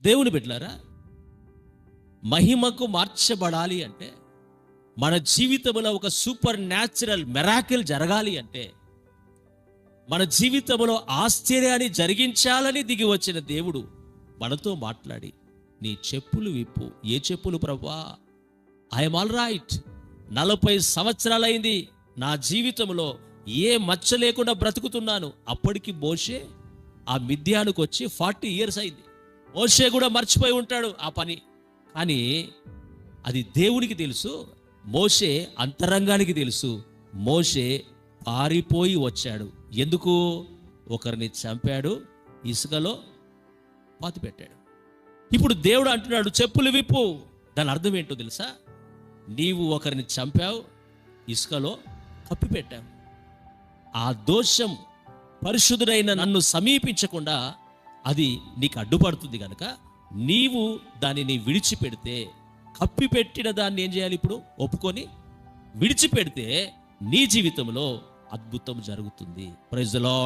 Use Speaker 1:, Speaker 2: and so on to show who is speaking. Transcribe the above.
Speaker 1: దేవుని బిడ్డలారా, మహిమకు మార్చబడాలి అంటే, మన జీవితంలో ఒక సూపర్ న్యాచురల్ మెరాకిల్ జరగాలి అంటే, మన జీవితంలో ఆశ్చర్యాన్ని జరిగించాలని దిగి వచ్చిన దేవుడు మనతో మాట్లాడి, నీ చెప్పులు విప్పు. ఏ చెప్పులు ప్రభువా? ఐఎమ్ ఆల్ రైట్, 40 సంవత్సరాలైంది నా జీవితంలో ఏ మచ్చ లేకుండా బ్రతుకుతున్నాను. అప్పటికి మోషే ఆ మిద్యానికి వచ్చి 40 years అయింది. మోషే కూడా మర్చిపోయి ఉంటాడు ఆ పని. కానీ అది దేవునికి తెలుసు, మోషే అంతరంగానికి తెలుసు. మోషే పారిపోయి వచ్చాడు. ఎందుకు? ఒకరిని చంపాడు, ఇసుకలో పాతి పెట్టాడు. ఇప్పుడు దేవుడు అంటున్నాడు, చెప్పులు విప్పు. దాని అర్థం ఏంటో తెలుసా? నీవు ఒకరిని చంపావు, ఇసుకలో కప్పిపెట్టావు. ఆ దోషం పరిశుద్ధుడైన నన్ను సమీపించకుండా అది నీకు అడ్డుపడుతుంది కనుక నీవు దానిని విడిచిపెడితే, కప్పిపెట్టిన దాన్ని ఏం చేయాలి? ఇప్పుడు ఒప్పుకొని విడిచిపెడితే నీ జీవితంలో అద్భుతం జరుగుతుంది. Praise the lord.